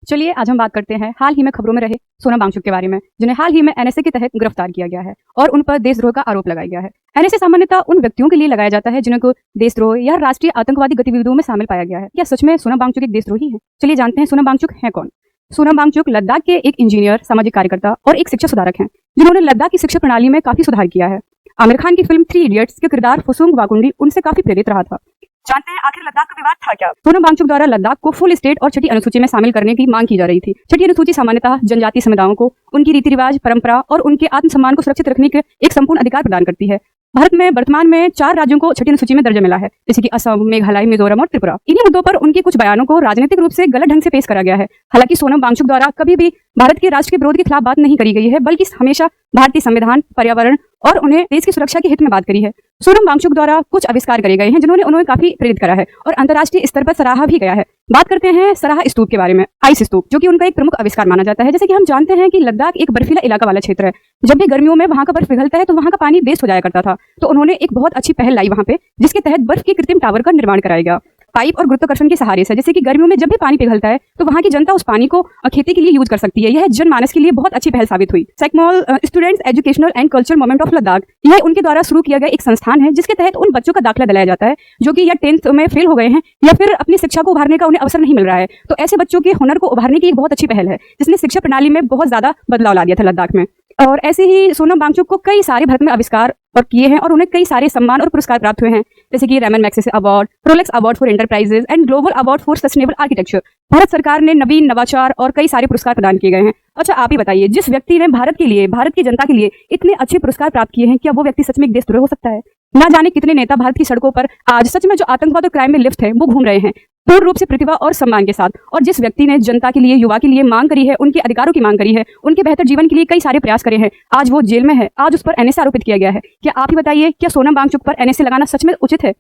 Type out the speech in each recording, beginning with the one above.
चलिए आज हम बात करते हैं हाल ही में खबरों में रहे सोनम वांगचुक के बारे में, जिन्हें हाल ही में एनएसए के तहत गिरफ्तार किया गया है और उन पर देशद्रोह का आरोप लगाया गया है। एनएसए सामान्यतः उन व्यक्तियों के लिए लगाया जाता है जिनको देशद्रोह या राष्ट्रीय आतंकवादी गतिविधियों में शामिल पाया गया है। क्या सच में सोनम वांगचुक एक देशद्रोही है? चलिए जानते हैं सोनम वांगचुक है कौन। सोनम वांगचुक लद्दाख के एक इंजीनियर, सामाजिक कार्यकर्ता और एक शिक्षा सुधारक हैं, जिन्होंने लद्दाख की शिक्षा प्रणाली में काफी सुधार किया है। आमिर खान की फिल्म 3 इडियट्स के किरदार फुसुंग वाकुंडी उनसे काफी प्रेरित रहा था। जानते हैं आखिर लद्दाख का विवाद था क्या? सोनम वांगचुक द्वारा लद्दाख को फुल स्टेट और छठी अनुसूची में शामिल करने की मांग की जा रही थी। छठी अनुसूची सामान्यतः जनजातीय समुदायों को उनकी रीति रिवाज, परंपरा और उनके आत्मसम्मान को सुरक्षित रखने के एक संपूर्ण अधिकार प्रदान करती है। भारत में वर्तमान में 4 राज्यों को छठी अनुसूची में दर्जा मिला है, जैसे कि असम, मेघालय, मिजोरम और त्रिपुरा। इन्हीं मुद्दों पर उनके कुछ बयानों को राजनीतिक रूप से गलत ढंग से पेश करा गया है। हालांकि सोनम वांगचुक द्वारा कभी भी भारत के राष्ट्र के विरोध के खिलाफ बात नहीं करी गई है, बल्कि हमेशा भारतीय संविधान, पर्यावरण और उन्हें देश की सुरक्षा के हित में बात करी है। सोनम वांगचुक द्वारा कुछ आविष्कार करे गए हैं जिन्होंने उन्हें काफी प्रेरित करा है और अंतर्राष्ट्रीय स्तर पर सराहा भी गया है। बात करते हैं सराह स्तूप के बारे में, आइस स्तूप, जो कि उनका एक प्रमुख आविष्कार माना जाता है। जैसे कि हम जानते हैं कि लद्दाख एक बर्फीला इलाका वाला क्षेत्र है। जब भी गर्मियों में वहां का बर्फ पिघलता है तो वहां का पानी वेस्ट हो जाया करता था। तो उन्होंने एक बहुत अच्छी पहल लाई वहां पे, जिसके तहत बर्फ के कृत्रिम टावर का निर्माण कराया गया पाइप और गुरुत्वाकर्षण के सहारे से। जैसे कि गर्मियों में जब भी पानी पिघलता है तो वहां की जनता उस पानी को खेती के लिए यूज कर सकती है। यह जनमानस के लिए बहुत अच्छी पहल साबित हुई। SECMOL students educational and cultural movement of Ladakh, यह उनके द्वारा शुरू किया गया एक संस्थान है, जिसके तहत उन बच्चों का दाखिला दिलाया जाता है जो कि या 10th में फेल हो गए हैं या फिर अपनी शिक्षा को उभारने का उन्हें अवसर नहीं मिल रहा है। तो ऐसे बच्चों के हुनर को उभारने की एक बहुत अच्छी पहल है, जिसने शिक्षा प्रणाली में बहुत ज्यादा बदलाव ला दिया था लद्दाख में। और ऐसे ही सोनम वांगचुक को कई सारे भारत में आविष्कार और किए हैं और उन्हें कई सारे सम्मान और पुरस्कार प्राप्त हुए हैं, जैसे कि Ramon Magsaysay award, Rolex award for enterprises and global award for sustainable architecture. Bharat सरकार ने नवीन, नवाचार और कई सारे पुरस्कार प्रदान किए गए हैं। अच्छा, आप ही बताइए, जिस व्यक्ति ने भारत के लिए, भारत की जनता के लिए इतने अच्छे पुरस्कार प्राप्त किए हैं, क्या वो व्यक्ति सच में एक देशद्रोही हो सकता है? ना जाने कितने नेता भारत की सड़कों पर आज सच में जो आतंकवाद और क्राइम में लिप्त है वो घूम रहे हैं पूर्ण रूप से प्रतिभा और सम्मान के साथ। और जिस व्यक्ति ने जनता के लिए, युवा के लिए मांग करी है, उनके अधिकारों की मांग करी है, उनके बेहतर जीवन के लिए कई सारे प्रयास करे हैं, आज वो जेल में है, आज उस पर एनएसए आरोपित किया गया है। क्या आप ही बताइए, क्या सोनम वांगचुक पर एनएसए लगाना सच में उचित है?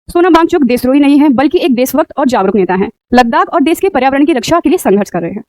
सोनम वांगचुक देशद्रोही नहीं है, बल्कि एक देशभक्त और जागरूक नेता है। लद्दाख और देश के पर्यावरण की रक्षा के लिए संघर्ष कर रहे हैं।